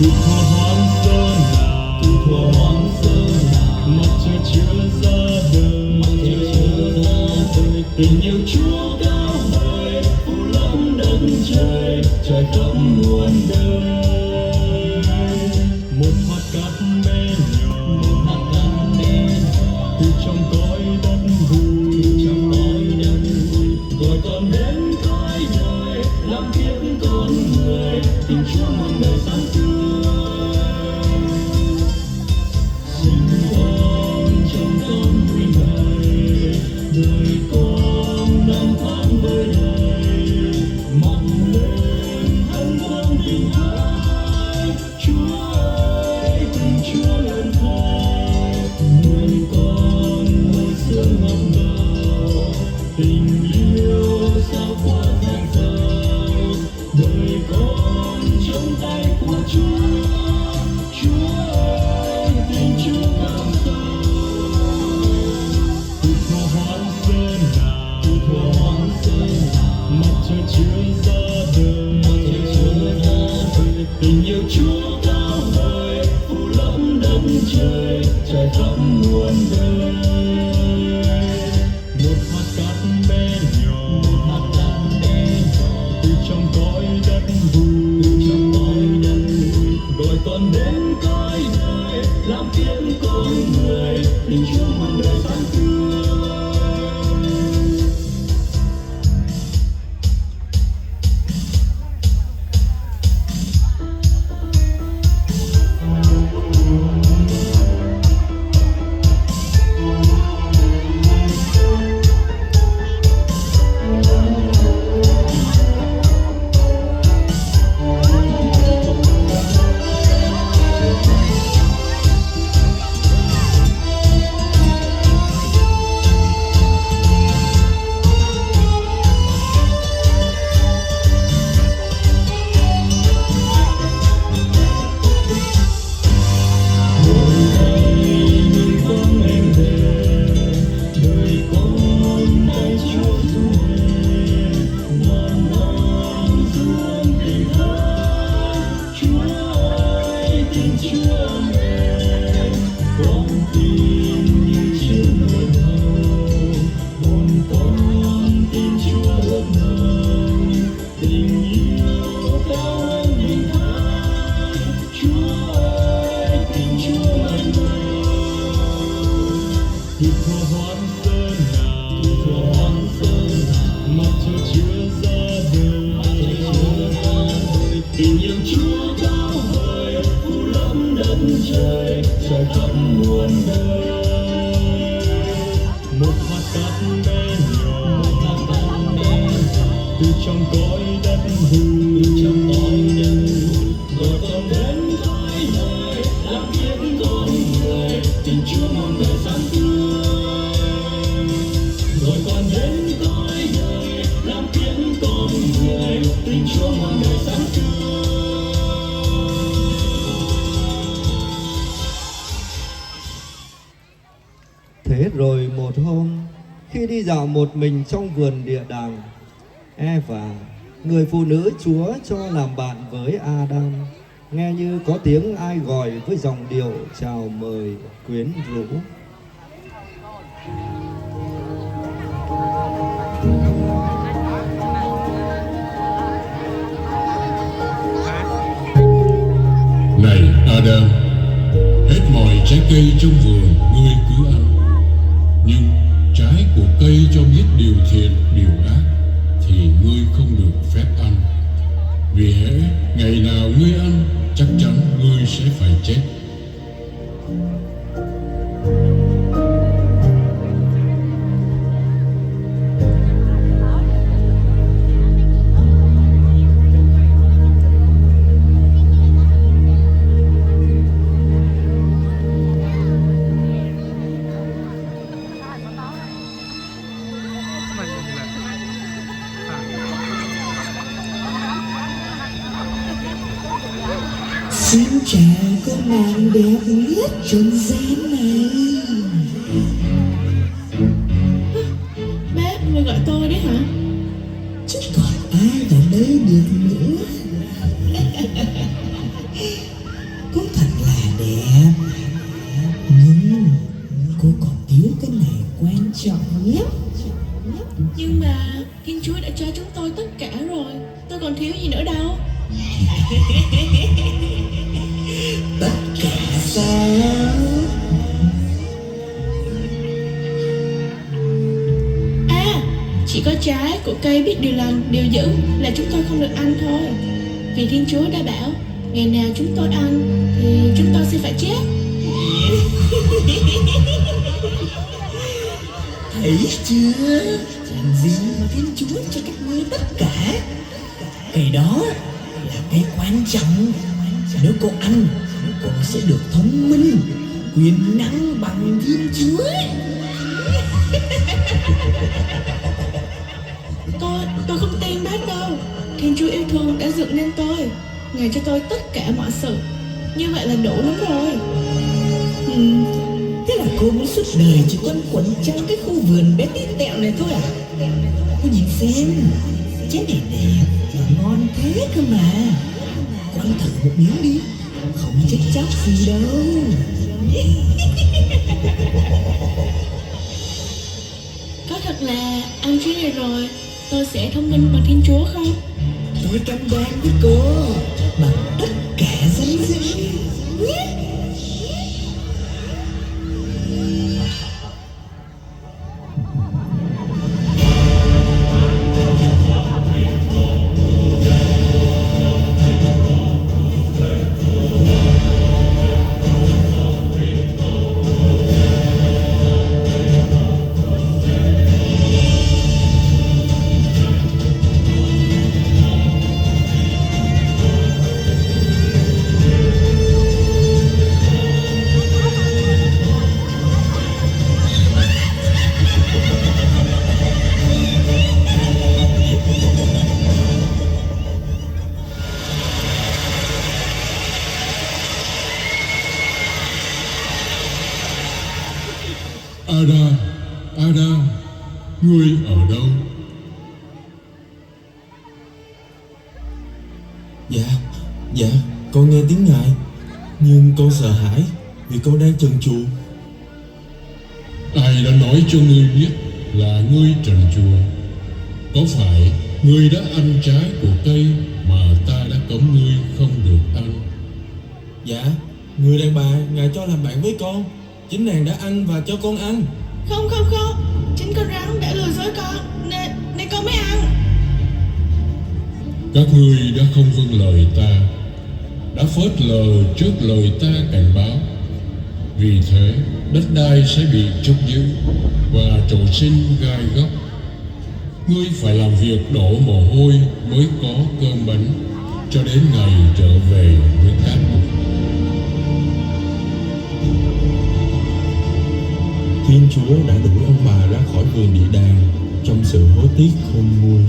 từ thuở hoang sơ nào mặt trời chưa ra đời tình yêu Chúa cao vời phủ lấp đất trời trải khắp muôn đời. Một hạt cát bé nhỏ từ trong cõi đất vui gọi con đến cõi đời làm kiếp con người tình Chúa muôn đời sáng tươi. Xin con trong con vui này đời con năm tháng với đầy mong lên thân thương tình ai Chúa ơi tình Chúa lần thôi nuôi con hồi xưa ngọt ngào tình yêu sao qua thành sao đời con trong tay của Chúa. Chúa ơi tình Chúa cao sâu từ thuở hoang sơ nào mặt trời chưa ra đời tình yêu Chúa cao vời phủ lấp đất trời trải khắp muôn đời. Một hạt cát bé nhỏ từ trong cõi đất vui gọi con đến cõi đời làm kiếp con người tình Chúa muôn đời sáng tươi. Từ thuở hoang sơ nào mặt trời chưa ra đời tình yêu Chúa cao vời phủ lấp đất trời trải khắp muôn đời. Một hạt cát bé nhỏ từ trong cõi đất vui gọi con đến cõi đời làm kiếp con người tình Chúa muôn đời sáng tươi. Gọi con đến cõi đời làm kiếp con người tình Chúa muôn đời sáng tươi. Thế rồi một hôm khi đi dạo một mình trong vườn địa đàng, Eva, người phụ nữ Chúa cho làm bạn với Adam, nghe như có tiếng ai gọi với giọng điệu chào mời quyến rũ. Này Adam, hết mọi trái cây trong vườn ngươi cứ ăn, nhưng trái của cây cho biết điều thiện điều ác thì ngươi không được phép ăn, vì hễ ngày nào ngươi ăn chắc chắn ngươi sẽ phải chết. Xin chào cô nàng đẹp nhất trần gian này. Bác, người gọi tôi đấy hả? Chứ còn ai vào đây được nữa. lắm. Nhưng mà Thiên Chúa đã cho chúng tôi tất cả rồi, tôi còn thiếu gì nữa đâu. Tất cả sao? À, chỉ có trái của cây biết điều lành, điều dữ là chúng tôi không được ăn thôi. Vì Thiên Chúa đã bảo, ngày nào chúng tôi ăn thì chúng tôi sẽ phải chết. Thấy chưa? Làm gì mà Thiên Chúa cho các ngươi tất cả? Cái đó là cái quan trọng. Nếu cô ăn, cô sẽ được thông minh, quyền năng bằng Thiên Chúa. Tôi không tin bác đâu. Thiên Chúa yêu thương đã dựng nên tôi, Ngài cho tôi tất cả mọi sự. Như vậy là đủ lắm rồi. Thế là cô muốn suốt đời chỉ quanh quẩn trong cái khu vườn bé tí tẹo này thôi à? Cô nhìn xem, trái này đẹp và ngon thế cơ mà. Cô ăn thử một miếng đi, không chết chóc gì đâu. Có thật là ăn trái này rồi tôi sẽ thông minh bằng Thiên Chúa không? Tôi cam đoan với cô bằng tất cả danh dự. Adam, Adam, ngươi ở đâu? Dạ, con nghe tiếng Ngài, nhưng con sợ hãi vì con đang trần truồng. Ai đã nói cho ngươi biết là ngươi trần truồng? Có phải ngươi đã ăn trái của cây mà ta đã cấm ngươi không được ăn? Dạ, người đàn bà Ngài cho làm bạn với con, chính nàng đã ăn và cho con ăn. Không, chính con rắn đã lừa dối con nên con mới ăn. Các ngươi đã không vâng lời ta, đã phớt lờ trước lời ta cảnh báo. Vì thế đất đai sẽ bị trút giữ và trổ sinh gai góc. Ngươi phải làm việc đổ mồ hôi mới có cơm bánh, cho đến ngày trở về với cát bụi. Thiên Chúa đã đuổi ông bà ra khỏi vườn địa đàng trong sự hối tiếc khôn nguôi.